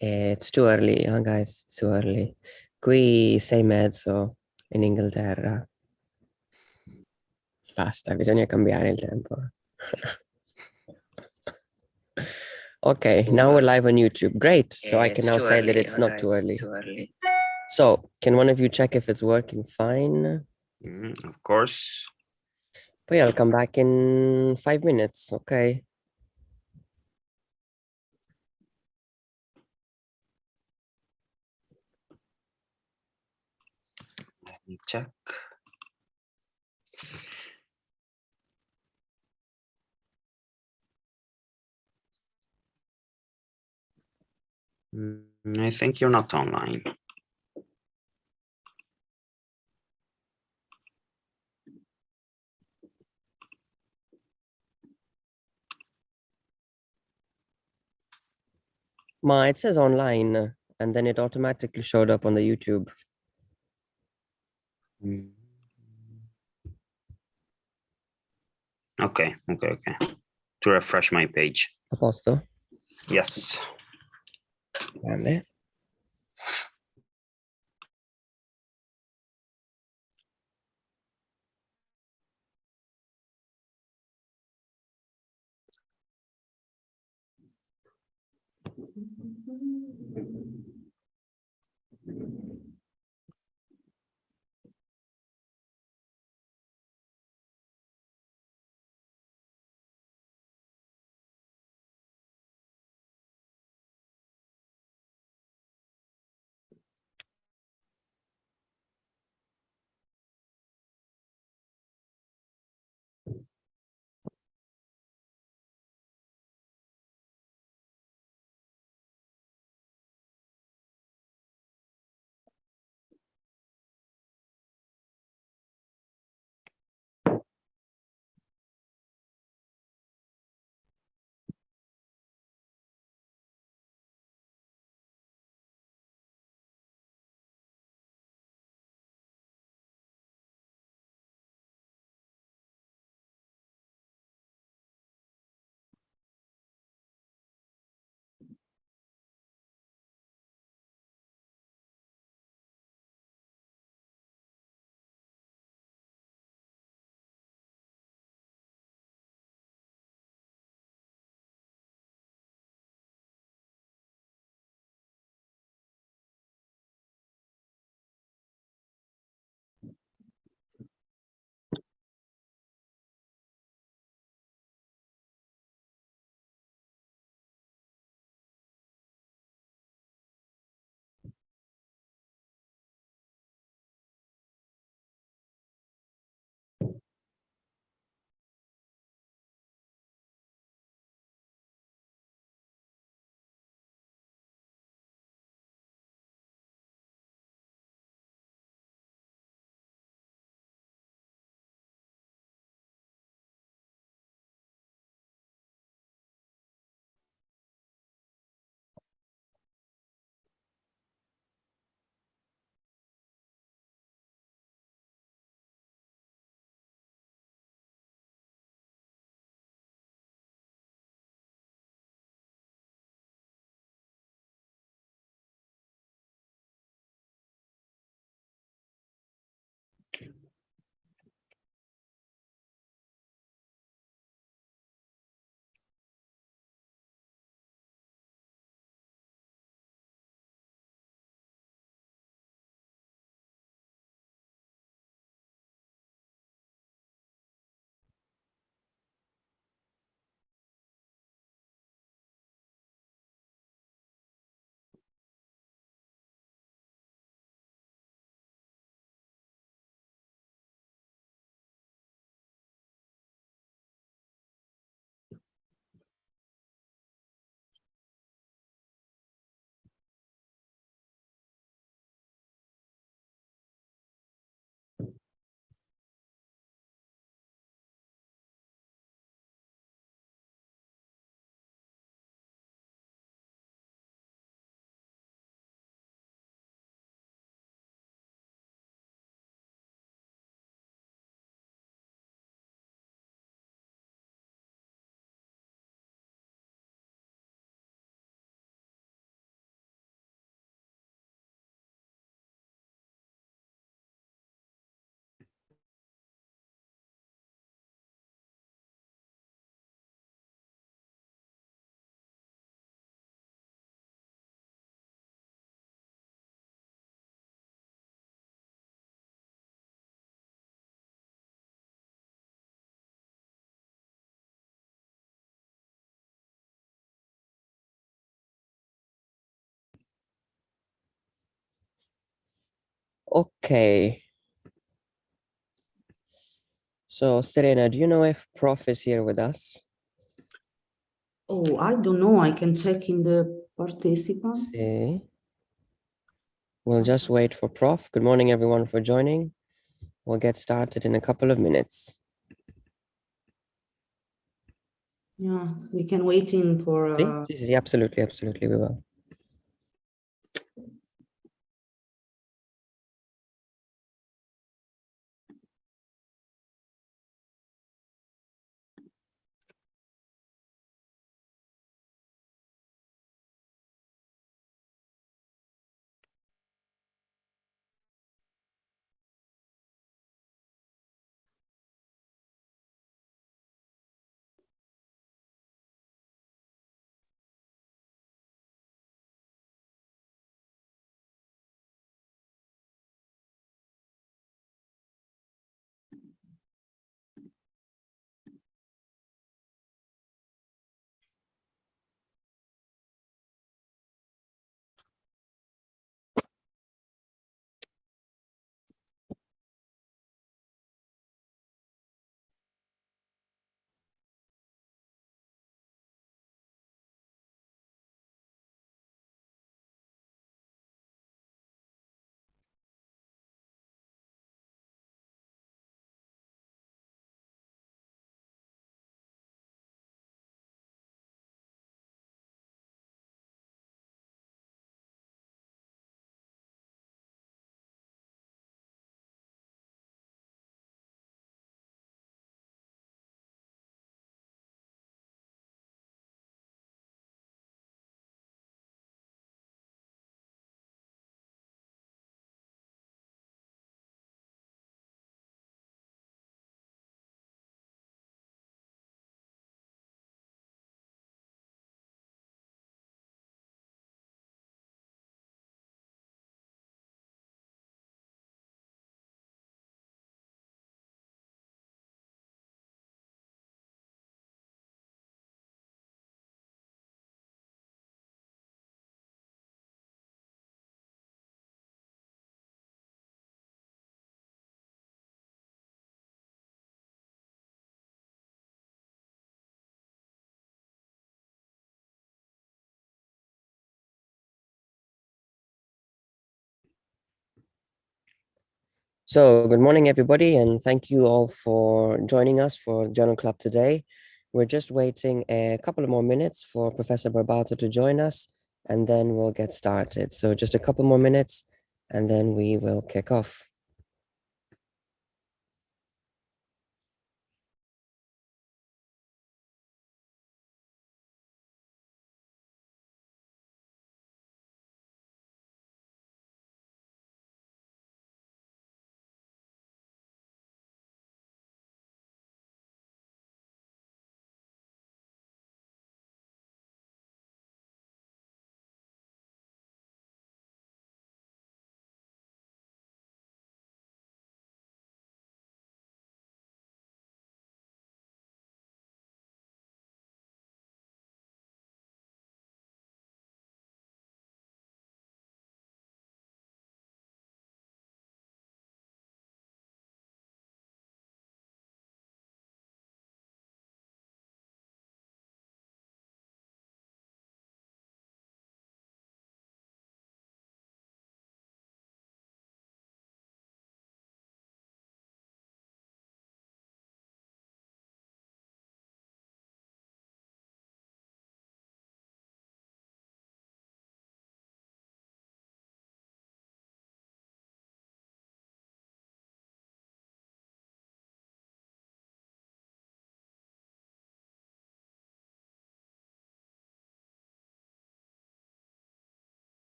It's too early, huh, guys? It's too early. Qui 6:30 in Inghilterra. Basta, bisogna cambiare il tempo. Okay, now we're live on YouTube. Great. So I can now say that it's not too early. So can one of you check if it's working fine? Of course. Poi I'll come back in 5 minutes, okay? Let me check. I think you're not online. It says online, and then it automatically showed up on the YouTube. Okay. To refresh my page. A posto? Yes. Grande. Okay. So, Serena, do you know if Prof is here with us? Oh, I don't know. I can check in the participant. See. We'll just wait for Prof. Good morning, everyone, for joining. We'll get started in a couple of minutes. Yeah, we can wait in for. See, absolutely, we will. So, good morning, everybody, and thank you all for joining us for Journal Club today. We're just waiting a couple of more minutes for Professor Barbato to join us, and then we'll get started. So, just a couple more minutes, and then we will kick off.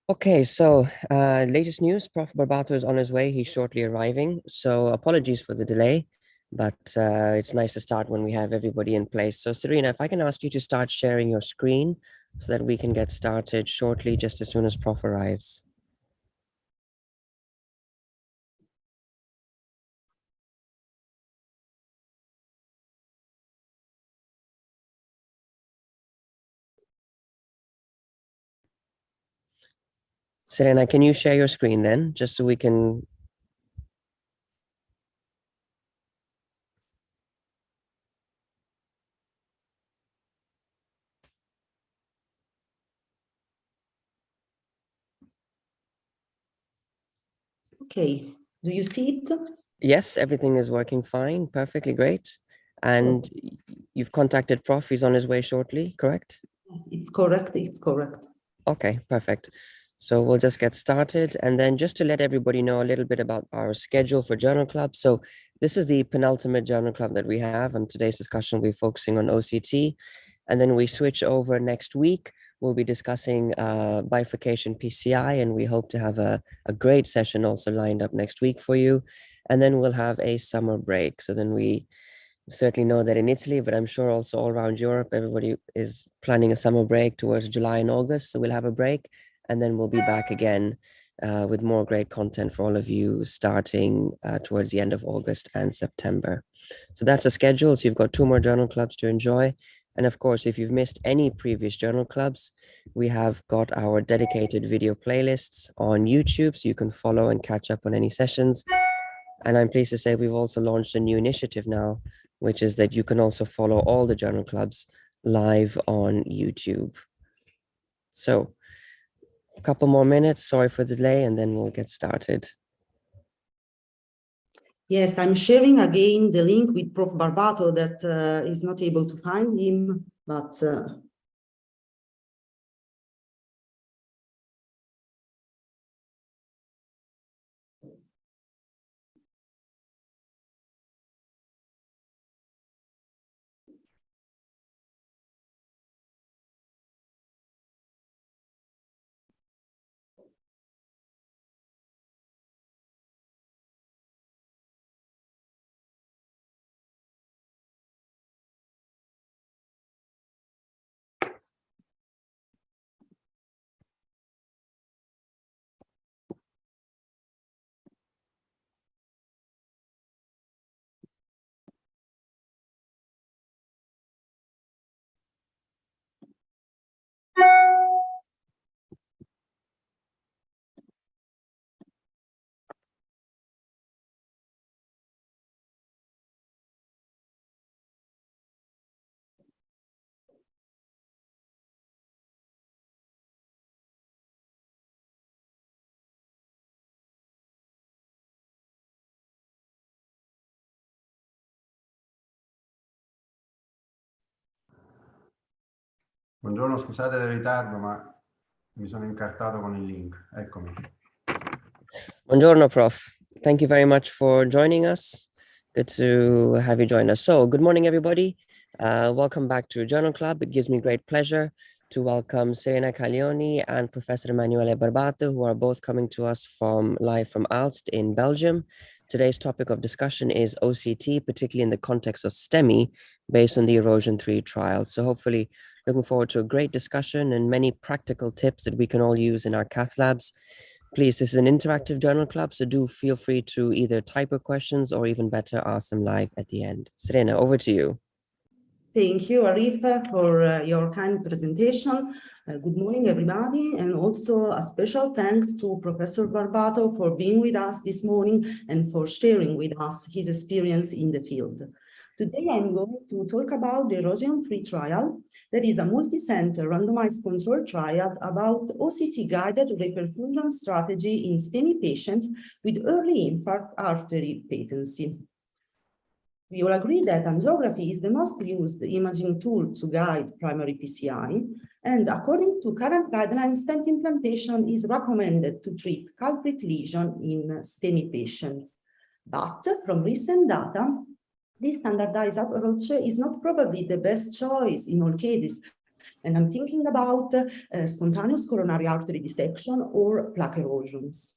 Okay, so latest news, Prof. Barbato is on his way. He's shortly arriving. So apologies for the delay, but it's nice to start when we have everybody in place. So Serena, if I can ask you to start sharing your screen so that we can get started shortly, just as soon as Prof arrives. Serena, can you share your screen then, just so we can... Okay, do you see it? Yes, everything is working fine, perfectly great. And you've contacted Prof, he's on his way shortly, correct? Yes, it's correct, it's correct. Okay, perfect. So we'll just get started. And then just to let everybody know a little bit about our schedule for Journal Club. So this is the penultimate Journal Club that we have. And today's discussion will be focusing on OCT. And then we switch over next week. We'll be discussing bifurcation PCI, and we hope to have a great session also lined up next week for you. And then we'll have a summer break. So then we certainly know that in Italy, but I'm sure also all around Europe, everybody is planning a summer break towards July and August. So we'll have a break, and then we'll be back again with more great content for all of you starting towards the end of August and September. So that's the schedule. So you've got 2 more journal clubs to enjoy. And of course, if you've missed any previous journal clubs, we have got our dedicated video playlists on YouTube, so you can follow and catch up on any sessions. And I'm pleased to say we've also launched a new initiative now, which is that you can also follow all the journal clubs live on YouTube. So a couple more minutes, sorry for the delay, and then we'll get started. Yes, I'm sharing again the link with Prof. Barbato that is not able to find him, but Buongiorno, scusate del ritardo, ma mi sono incartato con il link. Eccomi. Buongiorno, Prof. Thank you very much for joining us. Good to have you join us. So good morning, everybody. Welcome back to Journal Club. It gives me great pleasure to welcome Serena Caglioni and Professor Emanuele Barbato, who are both coming to us live from Aalst in Belgium. Today's topic of discussion is OCT, particularly in the context of STEMI, based on the Erosion 3 trial. So hopefully looking forward to a great discussion and many practical tips that we can all use in our cath labs. Please, this is an interactive journal club, so do feel free to either type your questions or even better, ask them live at the end. Serena, over to you. thank you, Arif, for your kind presentation. Good morning, everybody, and also a special thanks to Professor Barbato for being with us this morning and for sharing with us his experience in the field. Today, I'm going to talk about the Erosion 3 trial, that is a multi-center randomized control trial about OCT-guided reperfusion strategy in STEMI patients with early infarct artery patency. We all agree that angiography is the most used imaging tool to guide primary PCI, and according to current guidelines, stent implantation is recommended to treat culprit lesion in STEMI patients. But from recent data, this standardized approach is not probably the best choice in all cases, and I'm thinking about spontaneous coronary artery dissection or plaque erosions.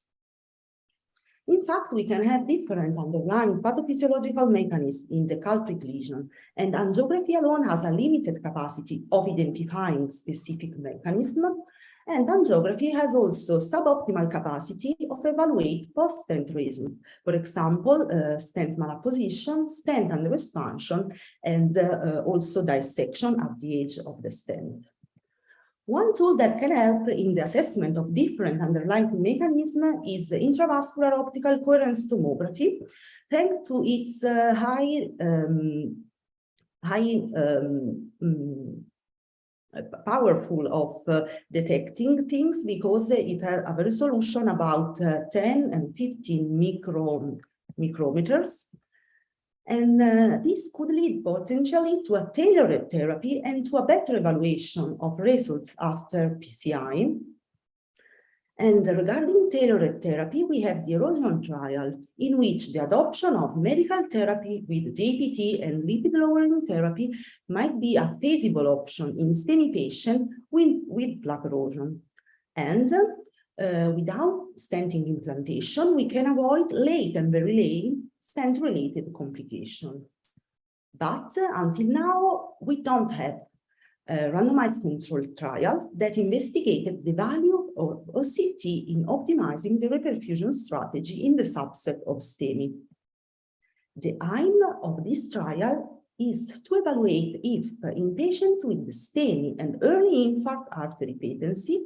In fact, we can have different underlying pathophysiological mechanisms in the culprit lesion, and angiography alone has a limited capacity of identifying specific mechanism, and angiography has also suboptimal capacity of evaluate post-stent reason. For example, stent malapposition, stent under expansion, and also dissection at the edge of the stent. One tool that can help in the assessment of different underlying mechanisms is intravascular optical coherence tomography, thanks to its powerful of detecting things, because it has a resolution about 10 and 15 micrometers. And this could lead potentially to a tailored therapy and to a better evaluation of results after PCI. And regarding tailored therapy, we have the erosion trial, in which the adoption of medical therapy with DPT and lipid-lowering therapy might be a feasible option in STEMI patients with plaque erosion. And without stenting implantation, we can avoid late and very late stent-related complication. But until now, we don't have a randomized controlled trial that investigated the value of OCT in optimizing the reperfusion strategy in the subset of STEMI. The aim of this trial is to evaluate if in patients with STEMI and early infarct artery patency,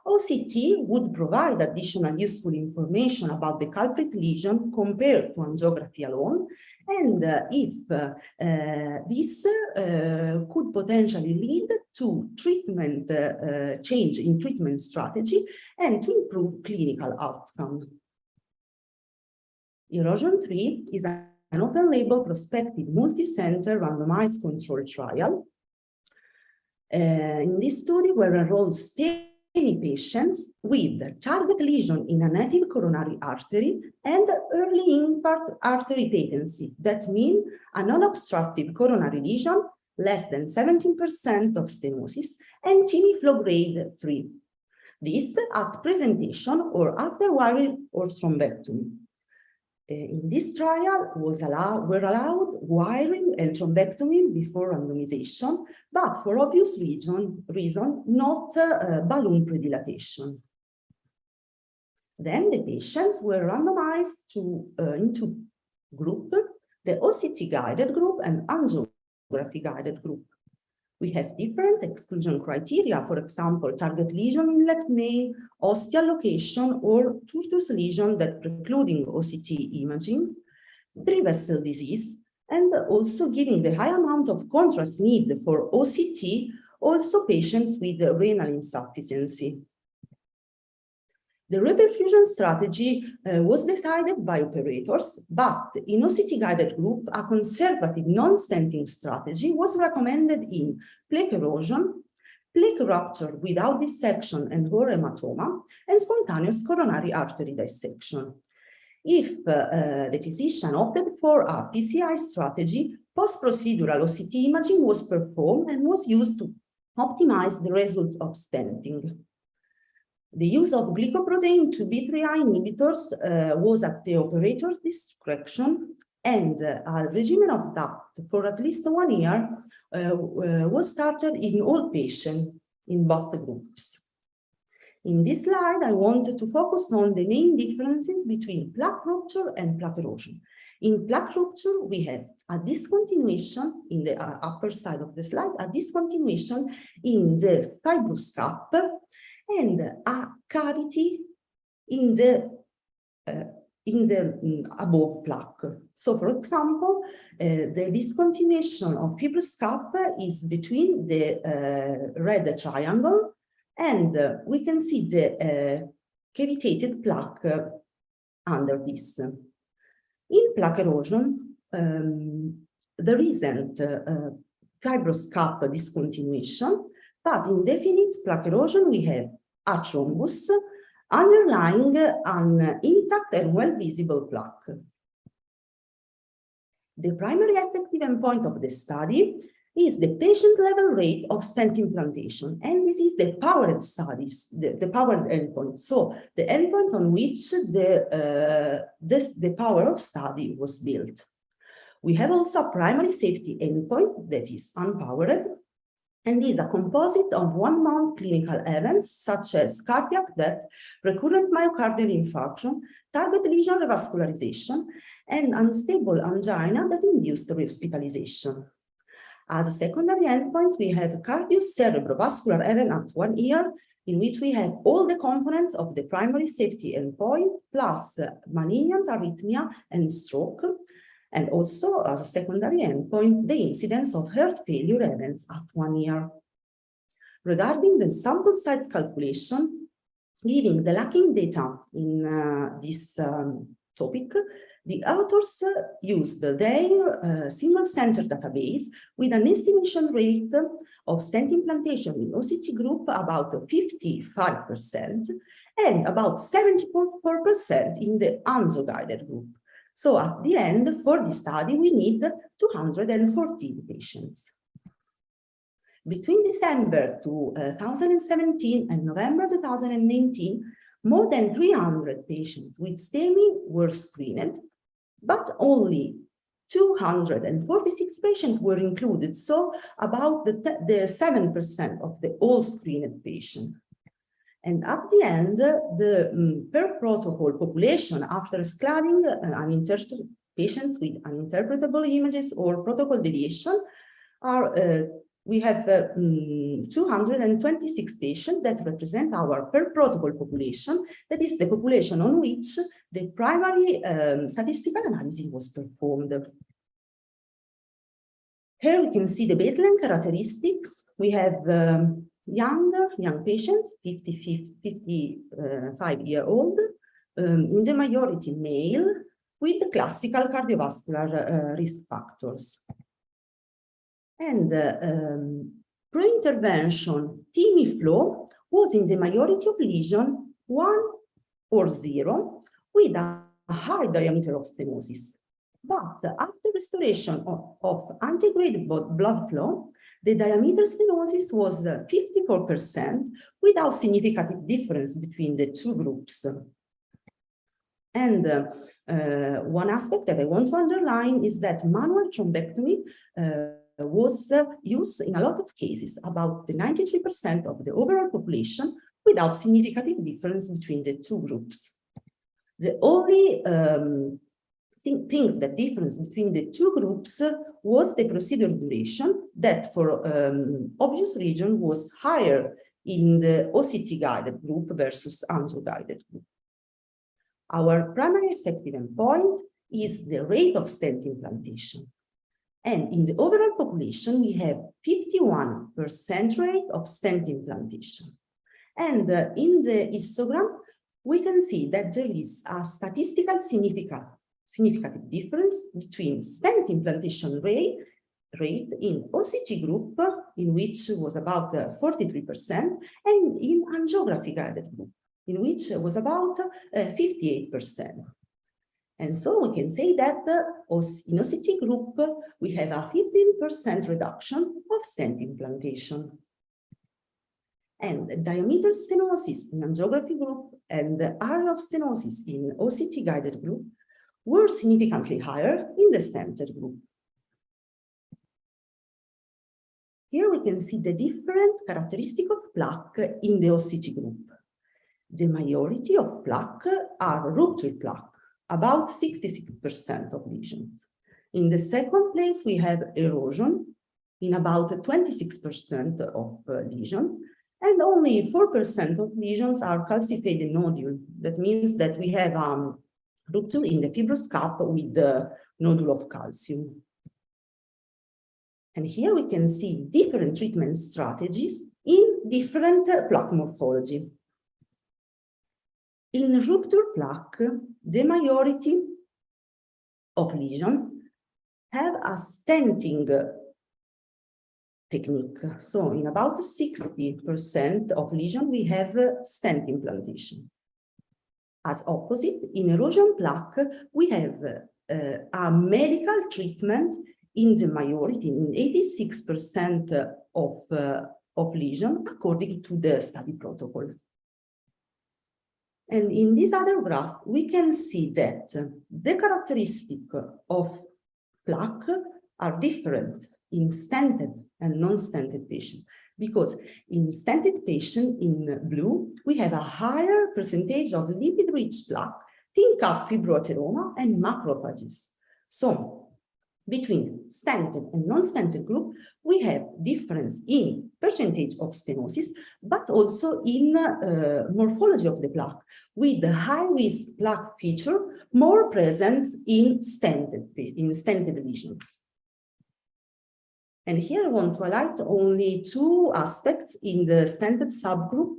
OCT would provide additional useful information about the culprit lesion compared to angiography alone, and if this could potentially lead to treatment change in treatment strategy and to improve clinical outcome. Erosion 3 is an open-label prospective multi-center randomized controlled trial. In this study were enrolled patients with target lesion in a native coronary artery and early infarct artery patency. That means a non-obstructive coronary lesion, less than 17% of stenosis, and TIMI flow grade 3. This at presentation or after wiring or thrombectomy. In this trial were allowed wiring and thrombectomy before randomization, but for obvious reason not balloon predilatation. Then the patients were randomized into group, the OCT guided group and angiography guided group. We have different exclusion criteria, for example, target lesion in left main, ostial location, or tortuous lesion that precluding OCT imaging, three-vessel disease, and also giving the high amount of contrast need for OCT, also patients with renal insufficiency. The reperfusion strategy was decided by operators, but in OCT-guided group, a conservative non-stenting strategy was recommended in plaque erosion, plaque rupture without dissection and or hematoma, and spontaneous coronary artery dissection. If the physician opted for a PCI strategy, post-procedural OCT imaging was performed and was used to optimize the result of stenting. The use of glycoprotein 2B3 inhibitors was at the operator's discretion, and a regimen of that for at least 1 year was started in all patients in both groups. In this slide, I wanted to focus on the main differences between plaque rupture and plaque erosion. In plaque rupture, we have a discontinuation in the upper side of the slide, a discontinuation in the fibrous cup, and a cavity in the above plaque. So, for example, the discontinuation of fibrous cup is between the red triangle, and we can see the cavitated plaque under this. In plaque erosion, there isn't fibrous cup discontinuation, but in definite plaque erosion, we have a thrombus underlying an intact and well-visible plaque. The primary effective endpoint of the study is the patient-level rate of stent implantation. And this is the powered studies, the powered endpoint. So the endpoint on which the power of study was built. We have also a primary safety endpoint that is unpowered, and is a composite of 1 month clinical events such as cardiac death, recurrent myocardial infarction, target lesion revascularization, and unstable angina that induced rehospitalization. As secondary endpoints, we have cardiocerebrovascular event at 1 year, in which we have all the components of the primary safety endpoint, plus malignant arrhythmia and stroke, and also as a secondary endpoint, the incidence of heart failure events at 1 year. Regarding the sample size calculation, given the lacking data in this topic, the authors used their single-center database with an estimation rate of stent implantation in OCT group about 55% and about 74% in the angio-guided group. So at the end, for the study, we need 214 patients. Between December 2017 and November 2019, more than 300 patients with STEMI were screened, but only 246 patients were included, so about the 7% of the all screened patients. And at the end, the per protocol population, after excluding patients with uninterpretable images or protocol deviation, we have 226 patients that represent our per protocol population. That is the population on which the primary statistical analysis was performed. Here we can see the baseline characteristics. We have young patients, 55-year-old, in the majority male, with classical cardiovascular risk factors. And pre-intervention TIMI flow was in the majority of lesion 1 or 0 with a high diameter of stenosis. But after restoration of antegrade blood flow, the diameter stenosis was 54% without significant difference between the two groups. And one aspect that I want to underline is that manual thrombectomy was used in a lot of cases, about the 93% of the overall population, without significant difference between the two groups. The only things that difference between the two groups was the procedure duration, that for obvious reason was higher in the OCT guided group versus angio guided group. Our primary effective endpoint is the rate of stent implantation. And in the overall population, we have 51% rate of stent implantation. And in the histogram, we can see that there is a statistical significant difference between stent implantation rate in OCT group, in which was about 43%, and in angiography guided group, in which was about 58%. And so we can say that in OCT group, we have a 15% reduction of stent implantation. And diameter stenosis in angiography group and the area of stenosis in OCT guided group were significantly higher in the stented group. Here we can see the different characteristic of plaque in the OCT group. The majority of plaque are rupture plaque, about 66% of lesions. In the second place, we have erosion in about 26% of lesion, and only 4% of lesions are calcified nodule. That means that we have rupture in the fibrous cup with the nodule of calcium. And here we can see different treatment strategies in different plaque morphology. In rupture plaque, the majority of lesions have a stenting technique. So in about 60% of lesions, we have stent implantation. As opposite, in erosion plaque, we have a medical treatment in the majority, in 86% of lesion, according to the study protocol. And in this other graph, we can see that the characteristics of plaque are different in stented and non-stented patients, because in stented patients in blue, we have a higher percentage of lipid-rich plaque, thin cap fibroateroma, and macrophages. So between stented and non-stented group, we have difference in percentage of stenosis, but also in morphology of the plaque, with the high-risk plaque feature more present in stented lesions. And here I want to highlight only two aspects in the stented subgroup.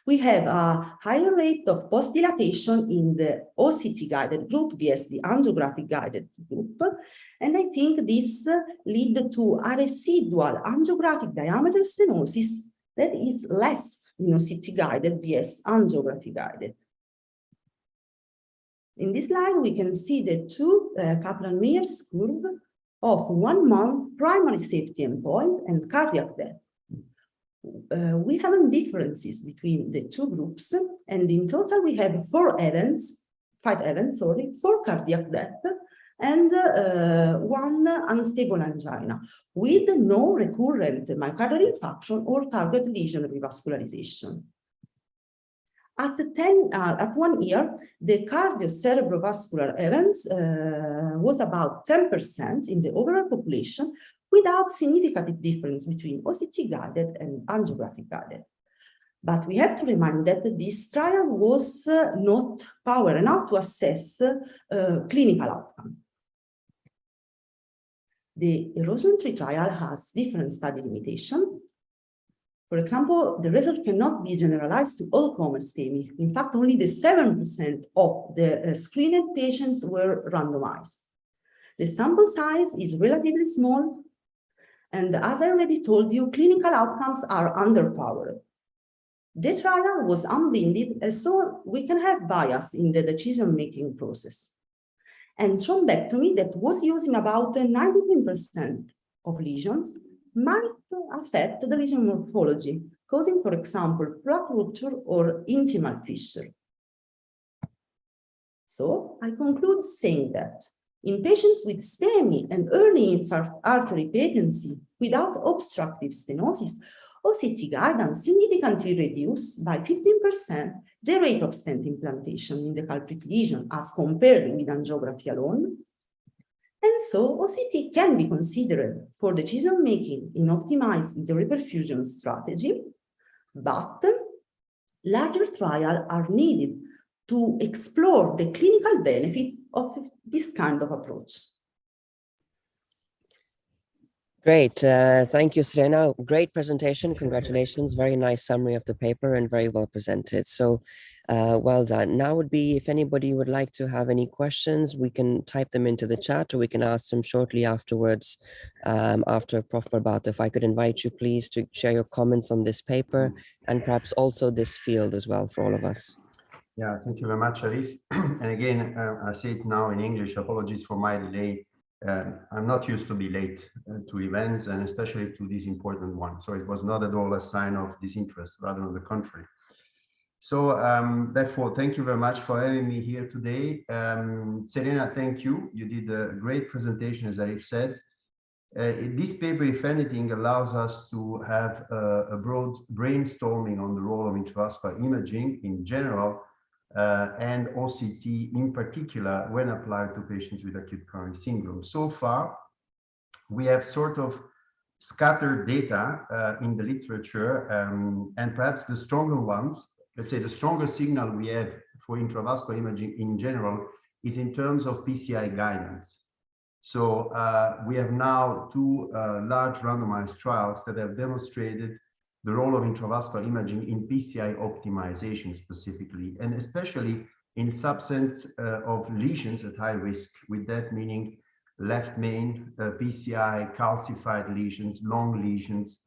We have a higher rate of post-dilatation in the OCT-guided group vs the angiographic-guided group. And I think this leads to a residual angiographic diameter stenosis that is less in OCT-guided vs angiography-guided. In this slide, we can see the two Kaplan-Meier's curve of 1 month primary safety endpoint and cardiac death. We have differences between the two groups, and in total we have 5 events, for cardiac death and 1 unstable angina with no recurrent myocardial infarction or target lesion revascularization. At 1 year, the cardiocerebrovascular events was about 10% in the overall population, without significant difference between OCT-guided and angiographic-guided. But we have to remind that this trial was not powered enough to assess clinical outcome. The erosion tree trial has different study limitations. For example, the result cannot be generalized to all comers STEMI. In fact, only the 7% of the screened patients were randomized. The sample size is relatively small, and as I already told you, clinical outcomes are underpowered. The trial was unblinded, so we can have bias in the decision-making process. And thrombectomy that was used in about 19% of lesions might affect the lesion morphology, causing, for example, plaque rupture or intimal fissure. So I conclude saying that in patients with STEMI and early infarct artery patency without obstructive stenosis, OCT guidance significantly reduced by 15% the rate of stent implantation in the culprit lesion as compared with angiography alone. And so OCT can be considered for decision-making in optimizing the reperfusion strategy, but larger trials are needed to explore the clinical benefit of this kind of approach. Great. Thank you, Serena. Great presentation. Congratulations. Very nice summary of the paper and very well presented. So well done. Now would be if anybody would like to have any questions, we can type them into the chat or we can ask them shortly afterwards after Prof. Barbato. If I could invite you, please, to share your comments on this paper and perhaps also this field as well for all of us. Yeah, thank you very much, Arif. And again, I say it now in English, apologies for my delay. I'm not used to be late to events and especially to this important one. So it was not at all a sign of disinterest, rather on the contrary. So therefore, thank you very much for having me here today. Serena, thank you. You did a great presentation, as Arif said. This paper, if anything, allows us to have a broad brainstorming on the role of intravascular imaging in general and OCT in particular when applied to patients with acute coronary syndrome. So far, we have sort of scattered data in the literature and perhaps the stronger ones, let's say the stronger signal we have for intravascular imaging in general is in terms of PCI guidance. So we have now 2 large randomized trials that have demonstrated the role of intravascular imaging in PCI optimization specifically, and especially in subset of lesions at high risk, with that meaning left main, PCI, calcified lesions, long lesions.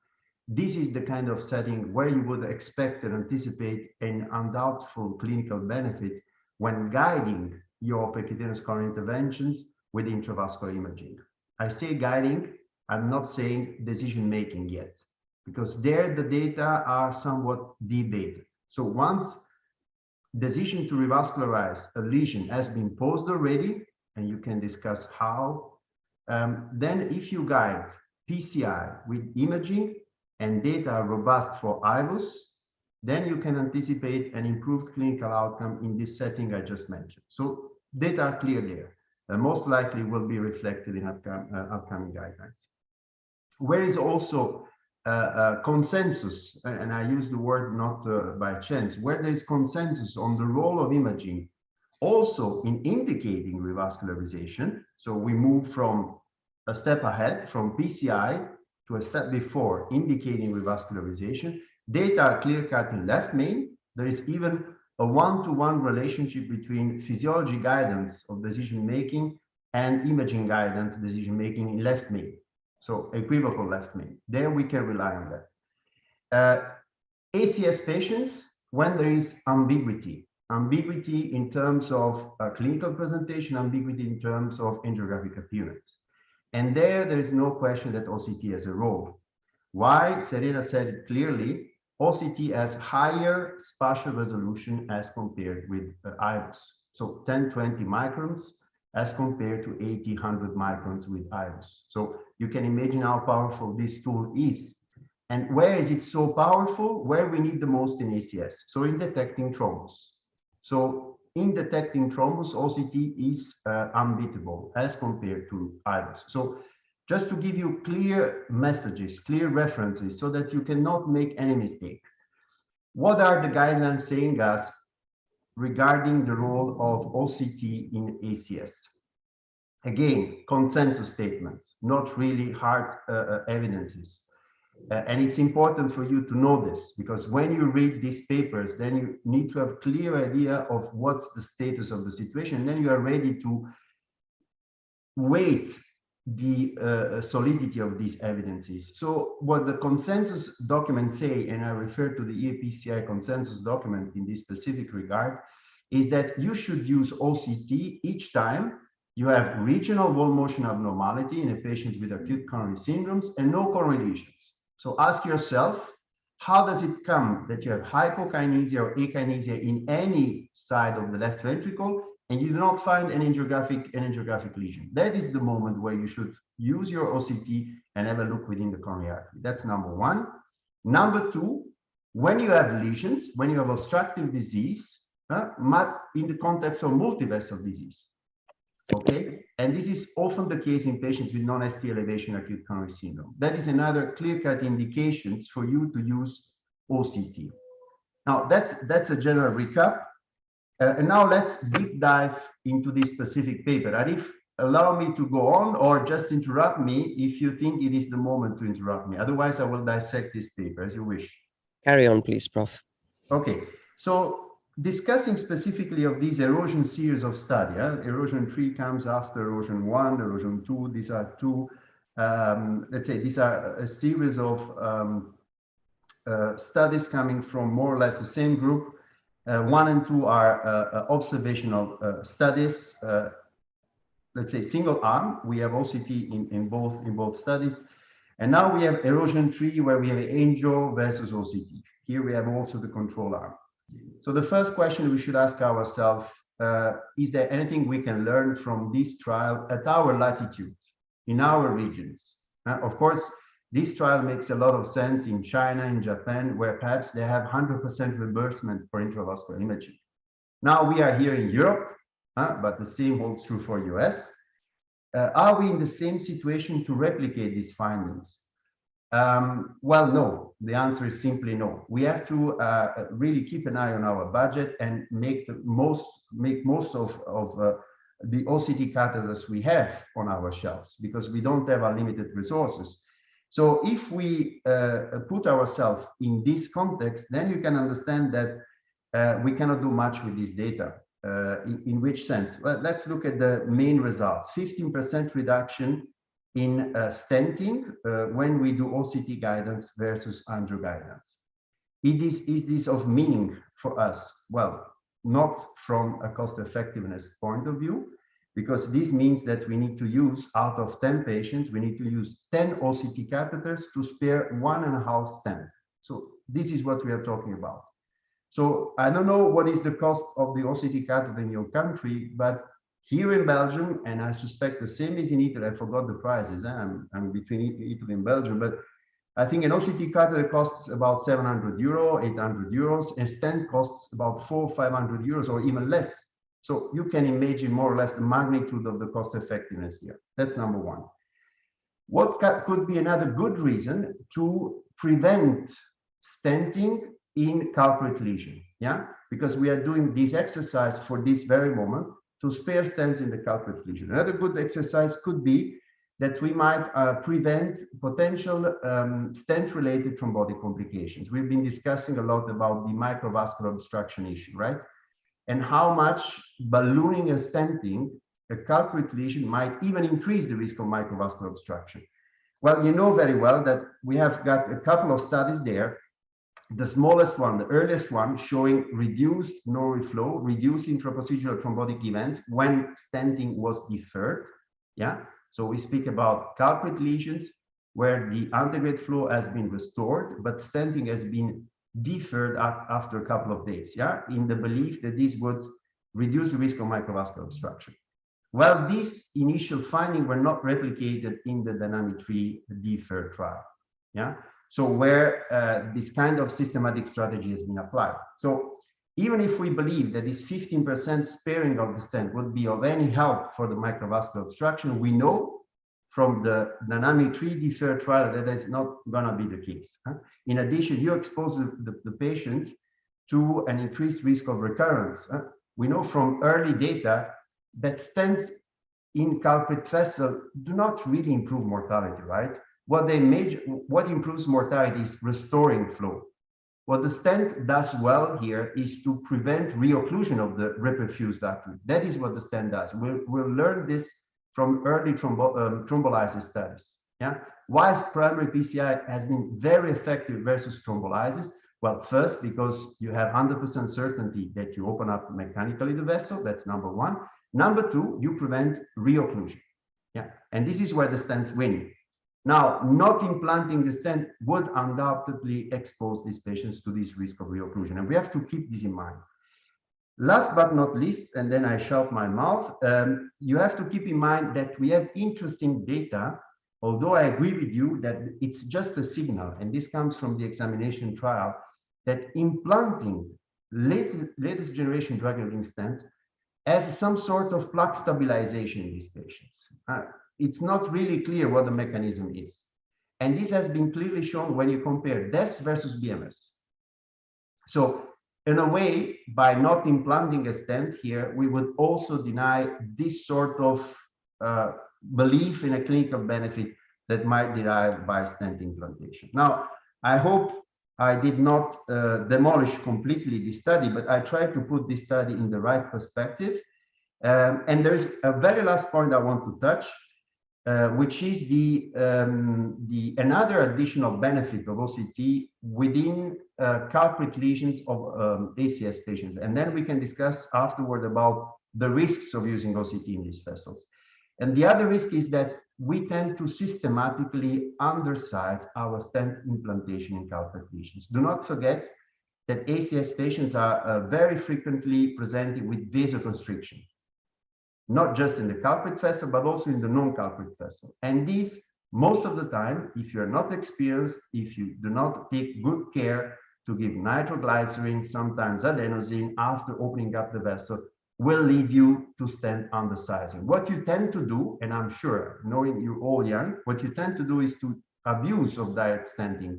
This is the kind of setting where you would expect and anticipate an undoubtful clinical benefit when guiding your percutaneous coronary interventions with intravascular imaging. I say guiding, I'm not saying decision-making yet, because there the data are somewhat debated. So once decision to revascularize a lesion has been posed already, and you can discuss how, then if you guide PCI with imaging and data are robust for IVUS, then you can anticipate an improved clinical outcome in this setting I just mentioned. So data are clear there. Most likely will be reflected in upcoming guidelines. Where is also consensus, and I use the word not by chance, where there is consensus on the role of imaging also in indicating revascularization. So we move from a step ahead, from PCI to a step before, indicating revascularization. Data are clear-cut in left main. There is even a one-to-one relationship between physiology guidance of decision-making and imaging guidance decision-making in left main. So equivocal left main. There we can rely on that. ACS patients, when there is ambiguity in terms of clinical presentation, ambiguity in terms of angiographic appearance. And there is no question that OCT has a role. Why? Serena said it clearly, OCT has higher spatial resolution as compared with IVUS. So 10-20 microns as compared to 80-100 microns with IVUS. So you can imagine how powerful this tool is. And where is it so powerful? Where we need the most in ACS. So in detecting thrombus. So in detecting thrombus, OCT is unbeatable as compared to IVUS. So just to give you clear messages, clear references, so that you cannot make any mistake. What are the guidelines saying us regarding the role of OCT in ACS? Again, consensus statements, not really hard evidences. And it's important for you to know this, because when you read these papers, then you need to have a clear idea of what's the status of the situation. And then you are ready to weight the solidity of these evidences. So what the consensus documents say, and I refer to the EAPCI consensus document in this specific regard, is that you should use OCT each time you have regional wall motion abnormality in a patient with acute coronary syndromes and no coronary lesions. So ask yourself, how does it come that you have hypokinesia or akinesia in any side of the left ventricle and you do not find an angiographic lesion? That is the moment where you should use your OCT and have a look within the coronary artery. That's number one. Number two, when you have lesions, when you have obstructive disease, in the context of multivessel disease, okay? And this is often the case in patients with non-ST elevation acute coronary syndrome. That is another clear-cut indication for you to use OCT. Now, that's a general recap. And now let's deep dive into this specific paper. Arif, allow me to go on or just interrupt me if you think it is the moment to interrupt me. Otherwise, I will dissect this paper as you wish. Carry on, please, Prof. Okay, so discussing specifically of these erosion series of study. Erosion 3 comes after erosion 1, erosion 2. These are two, let's say, these are a series of studies coming from more or less the same group. 1 and 2 are observational studies, let's say single arm. We have OCT in both studies. And now we have erosion 3, where we have angio versus OCT. Here we have also the control arm. So the first question we should ask ourselves, is there anything we can learn from this trial at our latitude, in our regions? Of course, this trial makes a lot of sense in China, in Japan, where perhaps they have 100% reimbursement for intravascular imaging. Now we are here in Europe, but the same holds true for US. Are we in the same situation to replicate these findings? Well, no. The answer is simply no. We have to really keep an eye on our budget and make most of the OCT catheters we have on our shelves, because we don't have unlimited resources. So if we put ourselves in this context, then you can understand that we cannot do much with this data. In which sense? Well, let's look at the main results. 15% reduction in stenting when we do OCT guidance versus angio guidance. Is this of meaning for us? Well, not from a cost effectiveness point of view. because this means that we need to use, out of 10 patients, we need to use 10 OCT catheters to spare 1.5 stent. So this is what we are talking about. So I don't know what is the cost of the OCT catheter in your country, but here in Belgium, and I suspect the same is in Italy, I forgot the prices, I'm between Italy and Belgium, but I think an OCT catheter costs about 700 euro, 800 euros, and stent costs about 400 or 500 euros or even less. So you can imagine more or less the magnitude of the cost effectiveness here. That's number one. What could be another good reason to prevent stenting in culprit lesion? Yeah, because we are doing this exercise for this very moment to spare stents in the culprit lesion. Another good exercise could be that we might prevent potential stent-related thrombotic complications. We've been discussing a lot about the microvascular obstruction issue, right? And how much ballooning and stenting a culprit lesion might even increase the risk of microvascular obstruction. Well, you know very well that we have got a couple of studies there. The smallest one, the earliest one, showing reduced no reflow, reduced intraprocedural thrombotic events when stenting was deferred. Yeah, so we speak about culprit lesions where the antegrade flow has been restored, but stenting has been deferred after a couple of days. Yeah, in the belief that this would reduce the risk of microvascular obstruction. Well, these initial findings were not replicated in the dynamic 3 deferred trial. Yeah. So where this kind of systematic strategy has been applied. So even if we believe that this 15% sparing of the stent would be of any help for the microvascular obstruction, we know from the dynamic 3 deferred trial that that's not going to be the case. In addition, you expose the patient to an increased risk of recurrence. We know from early data that stents in culprit vessel do not really improve mortality, right? What improves mortality is restoring flow. What the stent does well here is to prevent reocclusion of the reperfused artery. That is what the stent does. We'll learn this from early thrombolysis studies. Yeah. Why primary PCI has been very effective versus thrombolysis? Well, first, because you have 100% certainty that you open up mechanically the vessel. That's number one. Number two, you prevent reocclusion. Yeah. And this is where the stents win. Now, not implanting the stent would undoubtedly expose these patients to this risk of reocclusion, and we have to keep this in mind. Last but not least, and then I shut my mouth, you have to keep in mind that we have interesting data, although I agree with you that it's just a signal, and this comes from the examination trial, that implanting latest generation drug-eluting stents has some sort of plaque stabilization in these patients. It's not really clear what the mechanism is. And this has been clearly shown when you compare DES versus BMS. So in a way, by not implanting a stent here, we would also deny this sort of belief in a clinical benefit that might derive by stent implantation. Now, I hope I did not demolish completely this study, but I tried to put this study in the right perspective. And there's a very last point I want to touch, which is another additional benefit of OCT within culprit lesions of ACS patients. And then we can discuss afterward about the risks of using OCT in these vessels. And the other risk is that we tend to systematically undersize our stent implantation in culprit lesions. Do not forget that ACS patients are very frequently presenting with vasoconstriction, not just in the culprit vessel, but also in the non-culprit vessel. And these, most of the time, if you're not experienced, if you do not take good care to give nitroglycerin, sometimes adenosine, after opening up the vessel, will lead you to stent undersizing. What you tend to do, and I'm sure, knowing you all young, what you tend to do is to abuse of direct stenting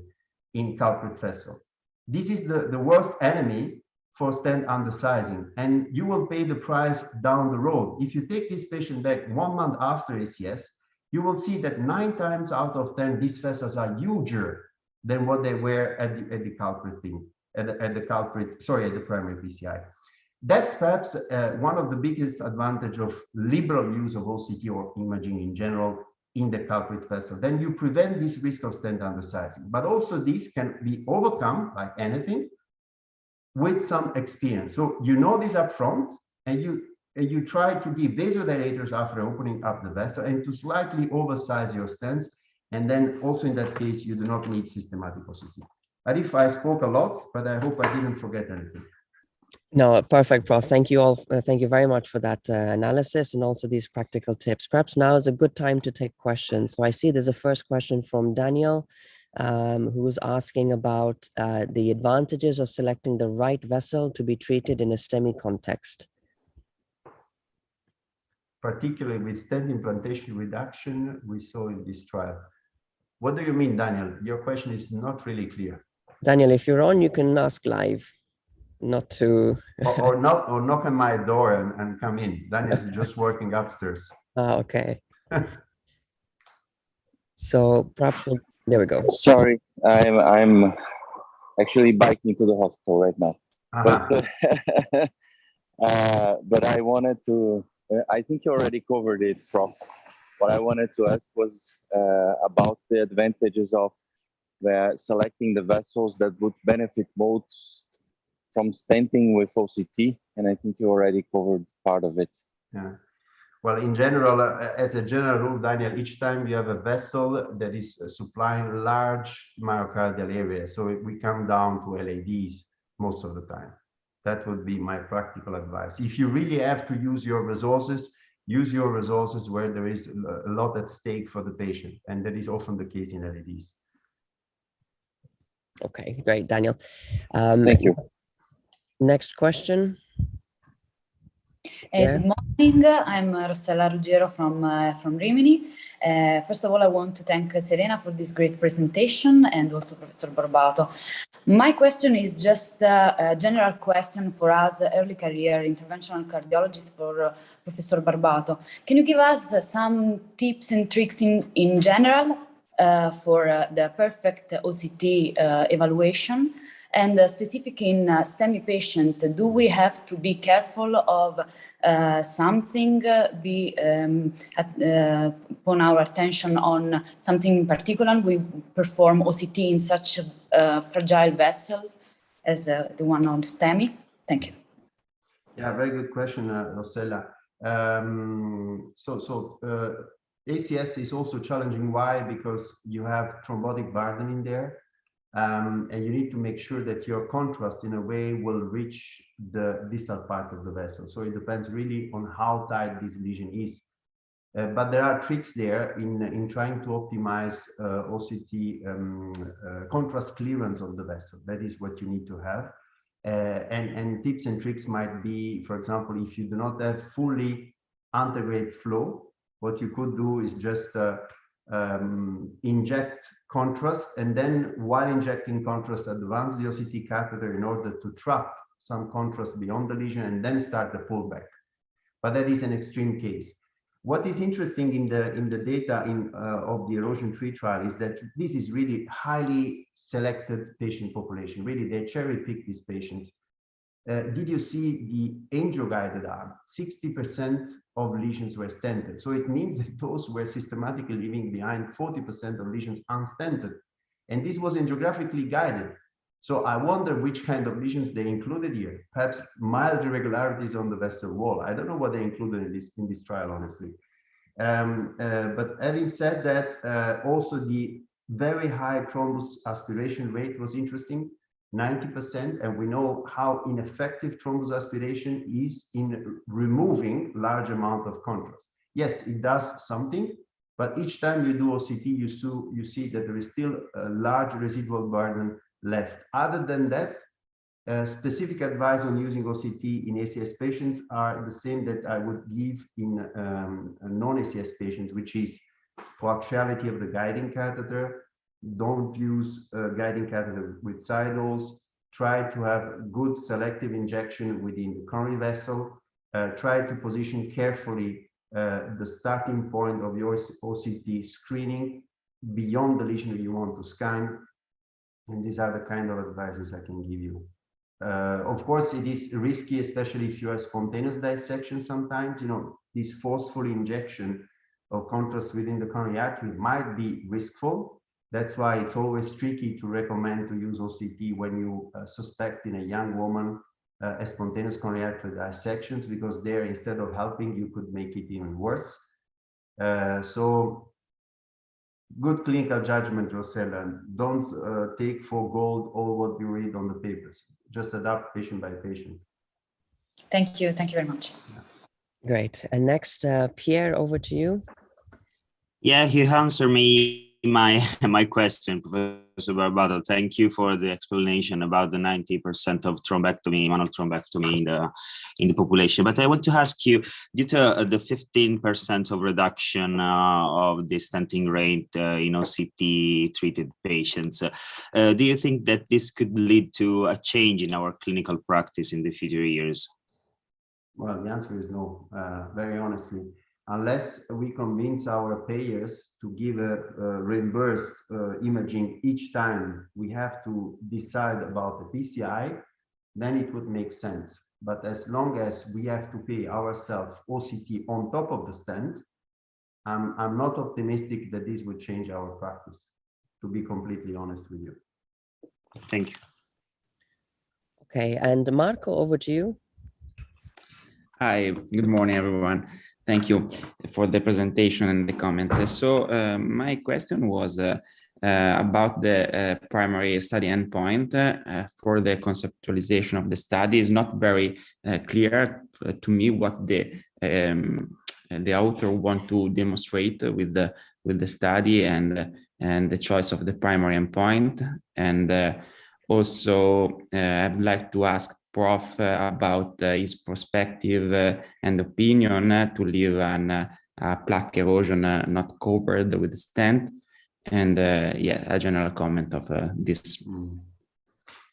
in culprit vessel. This is the worst enemy for stent undersizing, and you will pay the price down the road. If you take this patient back 1 month after ACS, you will see that 9 times out of 10, these vessels are huger than what they were at the culprit thing, at the primary PCI. That's perhaps one of the biggest advantage of liberal use of OCT or imaging in general in the culprit vessel. Then you prevent this risk of stent undersizing, but also this can be overcome, like anything, with some experience. So you know this up front, and you you try to give vasodilators after opening up the vessel and to slightly oversize your stents. And then also in that case, you do not need systematic OCT. Arif, I spoke a lot, but I hope I didn't forget anything. No, perfect, Prof. Thank you all. Thank you very much for that analysis and also these practical tips. Perhaps now is a good time to take questions. So I see there's a first question from Daniel, who's asking about the advantages of selecting the right vessel to be treated in a STEMI context. Particularly with stent implantation reduction we saw in this trial. What do you mean, Daniel? Your question is not really clear. Daniel, if you're on, you can ask live, not to... or knock on my door and come in. Daniel's just working upstairs. Okay. So perhaps there we go. Sorry, I'm actually biking to the hospital right now. But I wanted to, I think you already covered it, Prof. What I wanted to ask was about the advantages of selecting the vessels that would benefit most from stenting with OCT, and I think you already covered part of it. Yeah. Well, in general, as a general rule, Daniel, each time you have a vessel that is supplying large myocardial area, so we come down to LADs most of the time. That would be my practical advice. If you really have to use your resources where there is a lot at stake for the patient, and that is often the case in LADs. Okay, great, Daniel. Thank you. Next question. Good morning. I'm Rossella Ruggero from Rimini. First of all, I want to thank Serena for this great presentation and also Professor Barbato. My question is just a general question for us, early career interventional cardiologists, for Professor Barbato. Can you give us some tips and tricks in general for the perfect OCT evaluation? And specific in STEMI patient, do we have to be careful of something, upon our attention on something in particular? We perform OCT in such a fragile vessel as the one on STEMI? Thank you. Yeah, very good question, Rossella. ACS is also challenging. Why? Because you have thrombotic burden in there. And you need to make sure that your contrast in a way will reach the distal part of the vessel. So it depends really on how tight this lesion is. But there are tricks there in trying to optimize OCT contrast clearance of the vessel. That is what you need to have. And tips and tricks might be, for example, if you do not have fully antegrade flow, what you could do is just inject contrast, and then while injecting contrast, advance the OCT catheter in order to trap some contrast beyond the lesion and then start the pullback. But that is an extreme case. What is interesting in the data of the erosion-free trial is that this is really highly selected patient population. Really, they cherry-pick these patients. Did you see the angio-guided arm? 60% of lesions were stented. So it means that those were systematically leaving behind 40% of lesions unstented. And this was angiographically guided. So I wonder which kind of lesions they included here. Perhaps mild irregularities on the vessel wall. I don't know what they included in this trial, honestly. But having said that, also the very high thrombus aspiration rate was interesting. 90%, and we know how ineffective thrombus aspiration is in removing large amount of contrast. Yes, it does something, but each time you do OCT, you see that there is still a large residual burden left. Other than that, specific advice on using OCT in ACS patients are the same that I would give in non-ACS patients, which is coaxiality of the guiding catheter. Don't use guiding catheter with sidles. Try to have good selective injection within the coronary vessel. Try to position carefully the starting point of your OCT screening beyond the lesion that you want to scan. And these are the kind of advices I can give you. Of course, it is risky, especially if you have spontaneous dissection sometimes. You know, this forceful injection of contrast within the coronary artery might be riskful. That's why it's always tricky to recommend to use OCT when you suspect in a young woman a spontaneous coronary artery dissections, because there, instead of helping, you could make it even worse. So good clinical judgment, Rosella. Don't take for gold all what you read on the papers. Just adapt patient by patient. Thank you very much. Great. And next, Pierre, over to you. Yeah, you answered me my question, Professor Barbato. Thank you for the explanation about the 90% of thrombectomy, manual thrombectomy in the population. But I want to ask you, due to the 15% of reduction of the stenting rate in OCT treated patients, do you think that this could lead to a change in our clinical practice in the future years? Well, the answer is no, very honestly. Unless we convince our payers to give a reimbursed imaging each time we have to decide about the PCI, then it would make sense. But as long as we have to pay ourselves OCT on top of the stent, I'm not optimistic that this would change our practice, to be completely honest with you. Thank you. Okay, and Marco, over to you. Hi, good morning, everyone. Thank you for the presentation and the comment. So my question was about the primary study endpoint for the conceptualization of the study. Is not very clear to me what the author want to demonstrate with the study and the choice of the primary endpoint. And also, I'd like to ask Prof about his perspective and opinion to leave a plaque erosion not covered with the stent, and yeah, a general comment of this.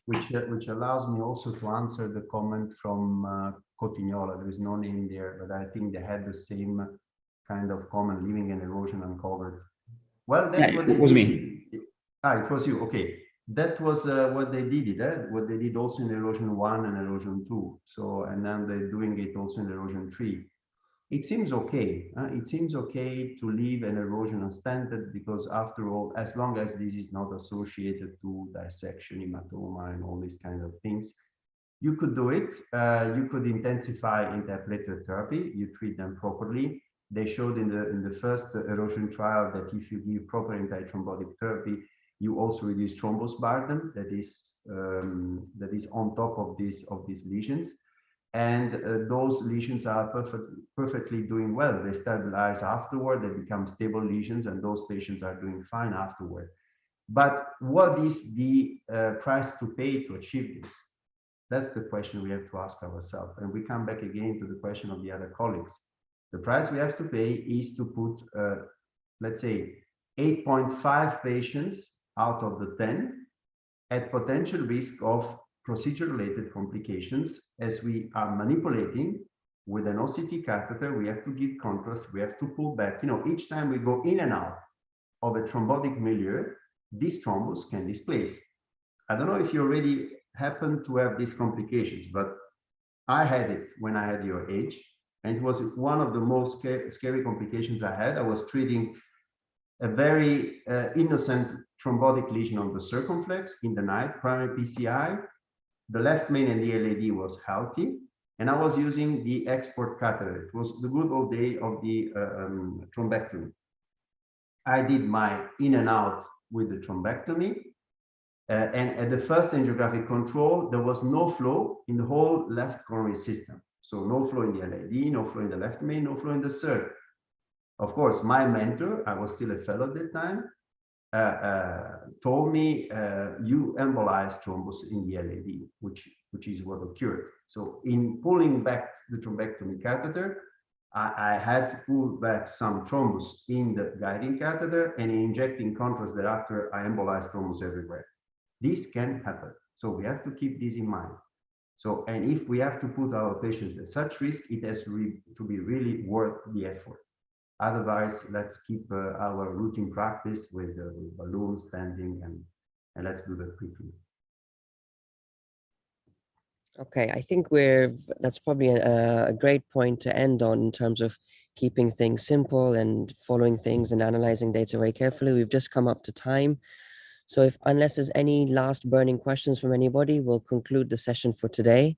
Which allows me also to answer the comment from Cotignola. There is no name there, but I think they had the same kind of comment, leaving an erosion uncovered. Well, that's yeah, what it was me. It was you. Okay. That was what they did, what they did also in erosion 1 and erosion 2. So, and then they're doing it also in erosion 3. It seems okay. It seems okay to leave an erosion unstented, because after all, as long as this is not associated to dissection, hematoma, and all these kind of things, you could do it. You could intensify interplatelet therapy. You treat them properly. They showed in the first erosion trial that if you give proper antithrombotic therapy, you also reduce thrombus burden that is on top of these lesions, and those lesions are perfectly doing well. They stabilize afterward, they become stable lesions, and those patients are doing fine afterward. But what is the price to pay to achieve this? That's the question we have to ask ourselves, and we come back again to the question of the other colleagues. The price we have to pay is to put, let's say, 8.5 patients out of the 10 at potential risk of procedure-related complications, as we are manipulating with an OCT catheter. We have to give contrast, we have to pull back. You know, each time we go in and out of a thrombotic milieu, this thrombus can displace. I don't know if you already happen to have these complications, but I had it when I had your age, and it was one of the most scary complications I had. I was treating a very innocent thrombotic lesion on the circumflex in the night, primary PCI. The left main and the LAD was healthy, and I was using the export catheter. It was the good old day of the thrombectomy. I did my in and out with the thrombectomy, and at the first angiographic control, there was no flow in the whole left coronary system. So no flow in the LAD, no flow in the left main, no flow in the third. Of course, my mentor, I was still a fellow at that time, told me, you embolize thrombus in the LAD, which is what occurred. So in pulling back the thrombectomy catheter, I had to pull back some thrombus in the guiding catheter, and in injecting contrast thereafter, I embolized thrombus everywhere. This can happen. So we have to keep this in mind. So, and if we have to put our patients at such risk, it has to be really worth the effort. Otherwise, let's keep our routine practice with balloon standing, and let's do that quickly. Okay, I think that's probably a great point to end on in terms of keeping things simple and following things and analyzing data very carefully. We've just come up to time. So unless there's any last burning questions from anybody, we'll conclude the session for today.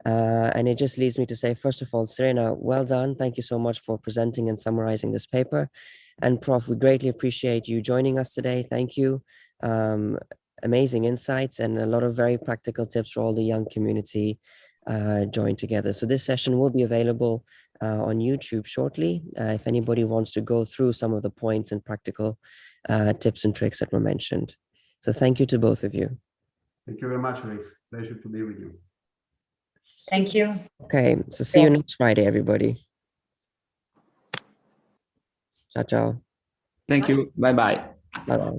And it just leaves me to say, first of all, Serena, well done. Thank you so much for presenting and summarizing this paper. And Prof, we greatly appreciate you joining us today. Thank you. Amazing insights and a lot of very practical tips for all the young community joined together. So this session will be available on YouTube shortly. If anybody wants to go through some of the points and practical tips and tricks that were mentioned. So thank you to both of you. Thank you very much, Rick. Pleasure to be with you. Thank you. Okay, so see you next Friday, everybody. Ciao, ciao. Thank you. Bye-bye. Bye-bye.